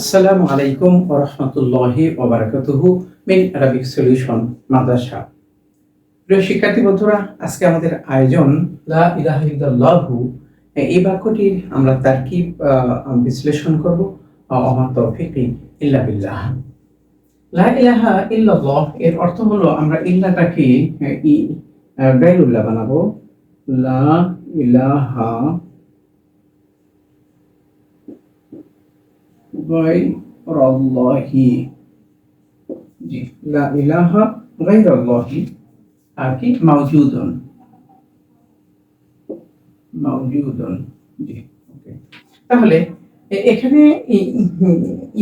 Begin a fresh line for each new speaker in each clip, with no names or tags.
আসসালামু আলাইকুম ওয়া রাহমাতুল্লাহি ওয়া বারাকাতুহু মিন আরাবিক সলিউশন মাদ্রাসা। প্রিয় শিক্ষার্থী বন্ধুরা, আজকে আমাদের আয়োজন লা ইলাহা ইল্লাল্লাহু। এই বাক্যটির আমরা তারকিব বিশ্লেষণ করব। ওমা তৌফিকি ইল্লা বিল্লাহ। লা ইলাহা ইল্লাল্লাহ এর অর্থ হলো আমরা ইল্লাটাকে গায়রুল্লাহ বানাবো। লা ইলাহা গায়রুল্লাহি। জি, লা ইলাহা গায়রুল্লাহি আর কি মাওজুদুন। জি, ওকে। তাহলে এখানে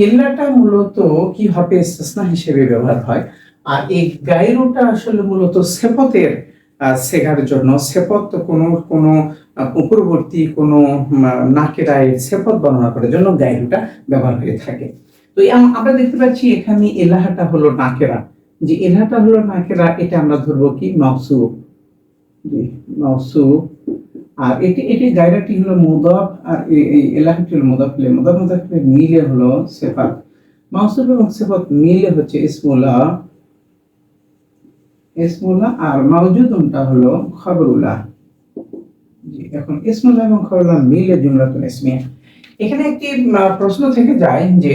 ইল্লাটা মূলত কি হবে, ইস্তিসনা হিসেবে ব্যবহার হয়। আর এই গায়রুটা আসলে মূলত সিফাতের সেগার জন্য, সিফাত কোন পূর্ববর্তী কোন নাকেরায় সিফাত বর্ণনা করার জন্য গায়রুটা ব্যবহার হয়ে থাকে। তো আমরা দেখতে পাচ্ছি এখানে ইলাহাটা হলো নাকেরা। যে ইলাহাটা হলো নাকেরা, এটা আমরা ধরবো কি মাওসুফ। জি, মাওসুফ। আর এটি গায়রাটি হলো মুদাফ, আর এই ইলাহাটি হলো মুদাফ ইলাইহি। মুদাফ মিলে হলো সিফাত। মাওসুফ এবং সিফাত মিলে হচ্ছে ইসমুল্লাহ, আর মাওজুদুনটা হলো খবরুল্লাহ। জি, এখন ইসমুল্লাহ এবং খবরুল্লাহ মিলে জুমলাতুল ইসমিয়া। এখানে একটি প্রশ্ন থেকে যায় যে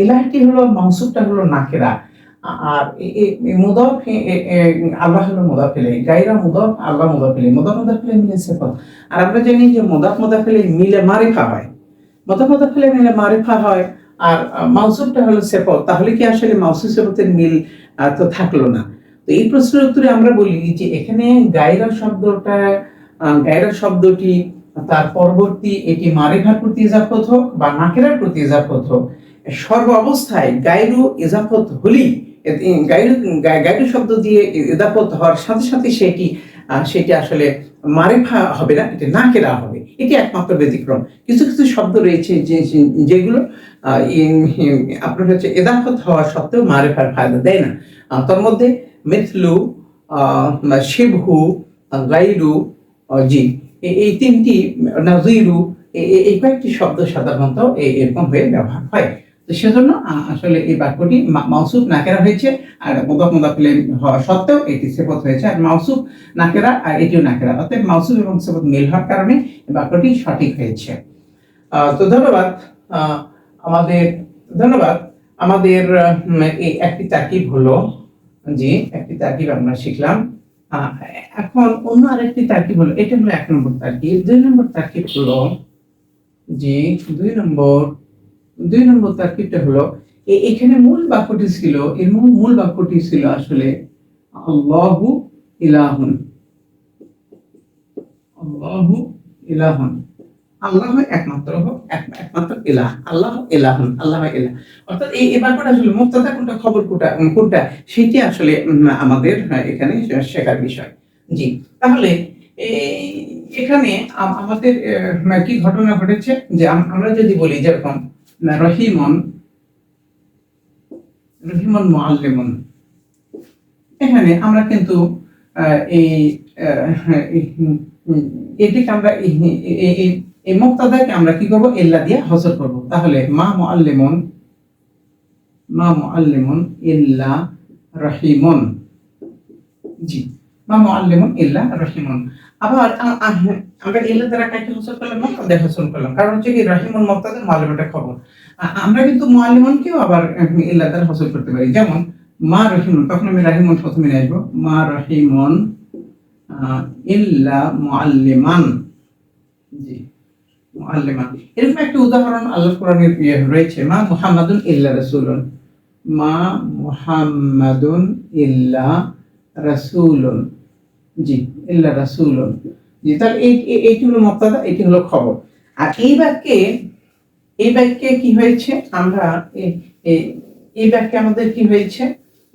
ইলাহাটি হলো মাওসুফটা হলো নাকেরা, আর মুদাফ আল্লাহ হলো মুদাফ ইলাইহি। গায়রা মুদাফ, আল্লাহ মুদাফ ইলাইহি। মুদাফ মিলে সিফাত। আর আমরা জানি যে মুদাফ ইলাইহি মিলে মারিফা হয়। মুদাফ ইলাইহি মিলে মারিফা হয়, আর মাওসুফটা হলো সিফাত। তাহলে কি আসলে মাওসুফ সিফাতের মিল তো থাকলো না? তো এই প্রশ্নের উত্তরে আমরা বলি যে এখানে গায়রা শব্দটি তার পরবর্তী এটি মারিফার প্রতি ইজাফত হোক বা নাকেরার প্রতি ইজাফত হোক, সর্ব অবস্থায় গায়রু ইজাফত হলেই গায়রু শব্দ দিয়ে ইজাফত হওয়ার সাথে সাথে সেটি আসলে মারিফা হবে না, এটি নাকেরা হবে। এটি একমাত্র ব্যতিক্রম। কিছু কিছু শব্দ রয়েছে যেগুলো আপনার হচ্ছে ইজাফত হওয়া সত্ত্বেও মারিফার ফায়দা দেয় না। তার মধ্যে মিথলু, শিবহু, গায়রু, জি, এই তিনটি, নাজিরু, এই কয়েকটি শব্দ সাধারণত এরকম হয়ে ব্যবহার হয়। তো সেজন্য আসলে এই বাক্যটি মাওসুফ নাকেরা হয়েছে, আর মুদাফ ইলাইহি হওয়া সত্ত্বেও এটি সিফাত হয়েছে। আর মাওসুফ নাকেরা আর এটিও নাকেরা, অর্থাৎ মাওসুফ এবং সিফাত মিল হওয়ার কারণে এই বাক্যটি সঠিক হয়েছে। তো ধন্যবাদ। আমাদের এই একটি তারকিব হলো, জি, একটি তারকিব আমরা শিখলাম। এখন অন্য আরেকটি তারকিব হলো, এটা হলো 1 নম্বর তারকিব। 2 নম্বর তারকিব হলো, জি, 2 নম্বর তারকিবটা হলো এখানে মূল বাক্যটি ছিল, এর মূল বাক্যটি ছিল আসলে আল্লাহু ইলাহুন। আল্লাহু ইলাহুন, আল্লাহ একমাত্র ইলাহ। আল্লাহ ইলাহুন, আল্লাহ ইলাহ। অর্থাৎ এই বাক্যটা আসলে মুবতাদা কোনটা, খবর কোনটা সেটি আসলে আমাদের এখানে শেখার বিষয়। জি, তাহলে এখানে আমাদের কি ঘটনা ঘটেছে যে আমরা যদি বলি যেরকম রহিমন মুআল্লিমুন, এখানে আমরা কিন্তু এটিকে আমরা এই মুবতাদাকে আমরা কি করব, ইল্লা দিয়ে হসর করব। তাহলে মা মুআল্লিমুন ইল্লা রহিমুন। জি, মা মুআল্লিমুন ইল্লা রহিমুন। আবার আমরা ইল্লা দ্বারা কাকে হসর করলাম, মুবতাদা হসর করলাম। কারণ হচ্ছে কি রহিমুন মুবতাদা, মুআল্লিমুনটা খবর। আমরা কিন্তু মুআল্লিমুনকেও আবার ইল্লা দ্বারা হসর করতে পারি। যেমন মা রহিমুন, তখন আমি রহিমুন প্রথমে নিয়ে আসবো। মা রহিমুন ইল্লা মুআল্লিমান। জি, মুআল্লিমান। এরকম একটা উদাহরণ আল্লাহর কোরআনে রয়েছে, মা মুহাম্মাদুন ইল্লা রাসূলুন। মা মুহাম্মাদুন ইল্লা রাসূলুন। জি, ইল্লা রাসূলুন। জি, তাহলে এইটি হলো মুবতাদা, এটি হলো খবর। আর এই বাক্যে কি হয়েছে, আমরা এই বাক্যে আমাদের কি হয়েছে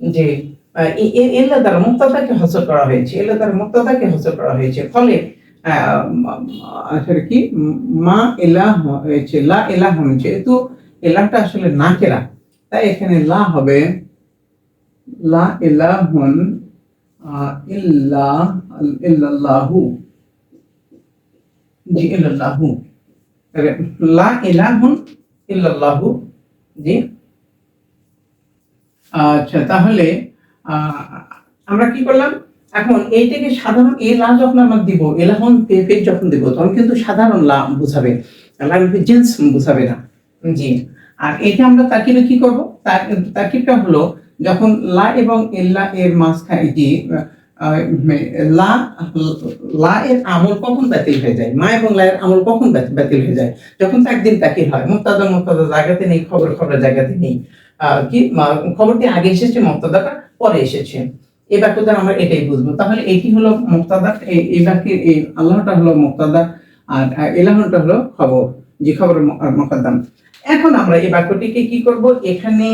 যে ইল্লা দ্বারা মুবতাদাকে হসর করা হয়েছে। ফলে আসলে কি মা ইলাহ হয়েছে, লা ইলাহুন হয়েছে। যেহেতু ইলাহটা আসলে নাকেরা, তাই এখানে লা হবে লা ইলাহুন ইল্লাল্লাহু। জি, ইল্লাল্লাহু। লা ইলাহুন ইল্লাল্লাহু জি। আচ্ছা, তাহলে আমরা কি করলাম, এখন এইটাকে সাধারণ এ লা যখন আমরা দিব, এলাহন পেপে যখন দিব তখন কিন্তু সাধারণ লা বুঝাবে, জেন্স বুঝাবে না। জি। আর এটা আমরা তারকিবে কি করব, তারকিবটা হলো যখন লা এবং ইল্লা এর মাঝখানে জি লা লা এর আমল কখন বাতিল হয়ে যায়, মা এবং লা এর আমল কখন বাতিল হয়ে যায়, যখন তাকদিম তাকির হয়, মুবতাদা মুবতাদা জায়গাতে নেই, খবর খবরের জায়গাতে নেই, খবরটি আগে এসেছে, মুবতাদাটা পরে এসেছে। এই বাক্য দ্বারা আমরা এটাই বুঝবো। তাহলে এটি হলো মুবতাদা, এই বাক্যের এই আল্লাহটা হলো মুবতাদা, আর ইলাহুটা হলো খবর, যে খবর মুকদ্দাম। এখন আমরা এই বাক্যটিকে কি করব, এখানে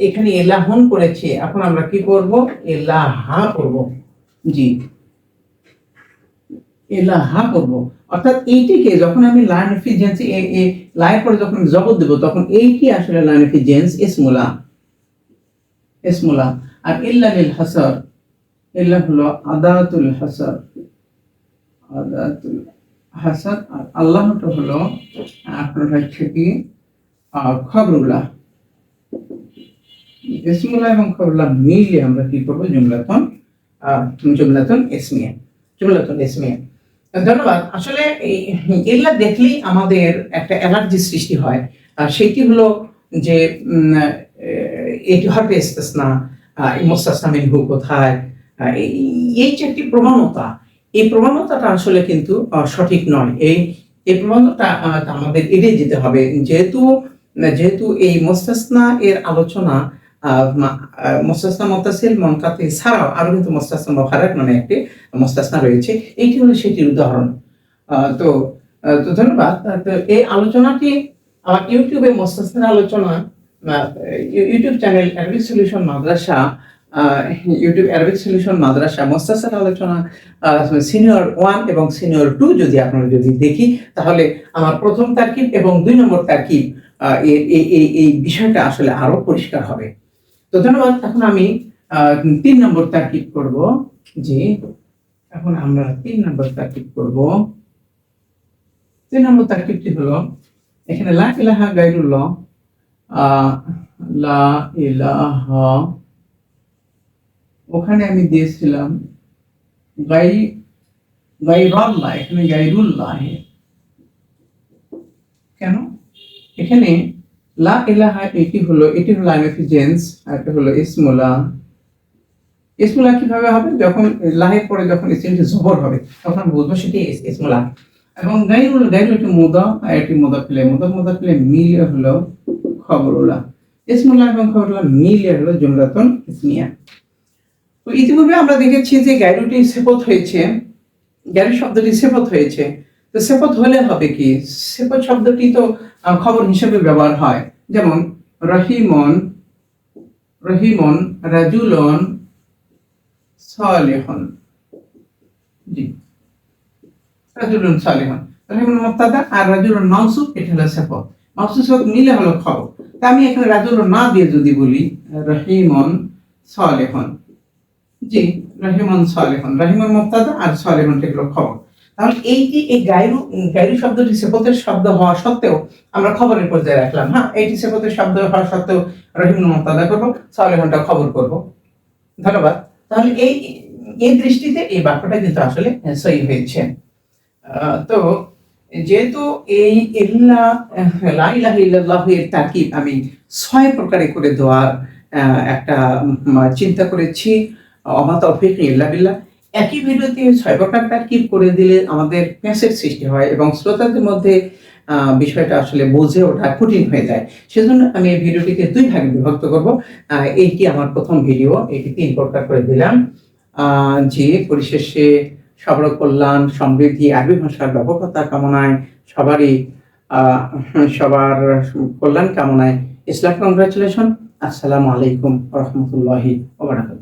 এখানে এলাহন করেছে, এখন আমরা কি করব, এলাহা করব। জি, এলাহা করব। অর্থাৎ এইটিকে যখন আমি লাইন অফ জেন্স এই লাইন পরে যখন জবর দেব, তখন এইটি আসলে লাইন অফ জেন্স ইসমুলা, ইসমুলা। আর ইল্লা লিল হাসার, ইল্লা হলো আদাতুল হাসার, আদাতুল হাসার। আর আল্লাহটা হলো আপনার হচ্ছে কি খবরুল্লাহ। ইসমুল্লাহ এবং খবরুল্লাহ মিলিয়ে আমরা কি করব, জুমলাতুন জুমলাতুন ইসমিয়া, জুমলাতুন ইসমিয়া। ধন্যবাদ। আসলে এগুলা দেখলেই আমাদের একটা অ্যালার্জি সৃষ্টি হয়, সেটি হলো যে এটি হবে ইস্তিসনা, মুস্তাসনা মিনহু কোথায়, এই যে একটি প্রবণতা, এই প্রবণতাটা আসলে কিন্তু সঠিক নয়। এই প্রবণতাটা আমাদের এড়িয়ে যেতে হবে, যেহেতু যেহেতু এই মুস্তাসনা এর আলোচনা মুস্তাসনা মুত্তাসিল মুনকাতি ছাড়াও আরো কিন্তু মুস্তাসনা মুফাররাদ নামে একটি মুস্তাসনা রয়েছে, এইটি হলো সেটির উদাহরণ। তো ধন্যবাদ। তো এই আলোচনাটি ইউটিউবে মুস্তাসনার আলোচনা, ইউটিউব চ্যানেল অ্যারাবিক সলিউশন মাদ্রাসা, ইউটিউব অ্যারাবিক সলিউশন মাদ্রাসা মুস্তাসনার আলোচনা সিনিয়র 1 এবং সিনিয়র 2 যদি আপনারা যদি দেখি, তাহলে আমার প্রথম তারকিব এবং 2 নম্বর তারকিব এই বিষয়টা আসলে আরো পরিষ্কার হবে। তো ধন্যবাদ। এখন আমি 3 নম্বর তারকিব করব। জি, এখন আমরা 3 নম্বর তারকিব করব। 3 নম্বর তারকিবটি হলো, এখানে লা ইলাহা গায়রুল্লাহ, লা ইলাহা, ওখানে আমি দিয়েছিলাম গায়রুল্লাহ, এখানে গায়রুল্লাহ। কেন এখানে লা ইলাহা, এটি হলো লাইন অফ জেন্স, আর এটা হলো ইসমুলা। ইসমুলা কিভাবে হবে, যখন লাহের পরে যখন ইসমটি জবর হবে তখন আমরা বুঝবো সেটি ইসমুলা। এবং গায়রুল এটি মুদা, আর এটি মুদাফিলে মিলিয়ে হলো খবরুল্লাহ। ইসমুল্লাহ এবং খবরুল্লাহ মিলিয়ে হলো জুমলাতুন ইসমিয়া। তো ইতিপূর্বে আমরা দেখেছি যে গায়রুটি সিফত হয়েছে, গায়রু শব্দটি সিফত হয়েছে। তো সিফত হলে হবে কি, সিফত শব্দটি তো খবর হিসেবে ব্যবহার হয়, যেমন রহিমন, রাজুলন, সালেহন। জি, রাজুলন সালেহন, রহিমন মুবতাদা আর রাজুলন মাউসুফ, এটা হলো সিফত। মাউসুফ সিফত মিলে হলো খবর। তা আমি এখানে রাজুলন না দিয়ে যদি বলি রহিমন সালেহন, জি, রহিমন সালেহন, রহিমন মুবতাদা আর সালেহন হলো খবর। তাহলে এই গায়রু শব্দটি সিফতের শব্দ হওয়া সত্ত্বেও আমরা খবরের পর্যায়ে রাখলাম। হ্যাঁ, এইটি সিফতের শব্দ হওয়া সত্ত্বেও রহিমুল মুবতাদা করব, সালেহনটা খবর করব। ধন্যবাদ। তাহলে এই দৃষ্টিতে এই বাক্যটা কিন্তু আসলে সহি হয়েছে। তো যেহেতু এই লা ইলাহা ইল্লাল্লাহ এর তারকিব আমি 6 প্রকারে করে দেওয়ার একটা চিন্তা করেছি, ওমা তাওফীক ইল্লা বিল্লাহ। একই ভিডিওতে 6 প্রকার তারকিব করে দিলে আমাদের প্যাঁচের সৃষ্টি হয় এবং শ্রোতাদের মধ্যে বিষয়টা আসলে বুঝে ওঠা কঠিন হয়ে যায়। সেজন্য আমি এই ভিডিওটিকে 2 ভাগে বিভক্ত করব। এইটি আমার প্রথম ভিডিও, এটি 3 প্রকার করে দিলাম। যে পরিশেষে সবার কল্যাণ, সমৃদ্ধি, আরবি ভাষার ব্যাপকতা কামনায়, সবার কল্যাণ কামনায় ইসলাম কংগ্রাচুলেশন। আসসালামু আলাইকুম ওয়া রাহমাতুল্লাহি ওয়া বারাকাতুহু।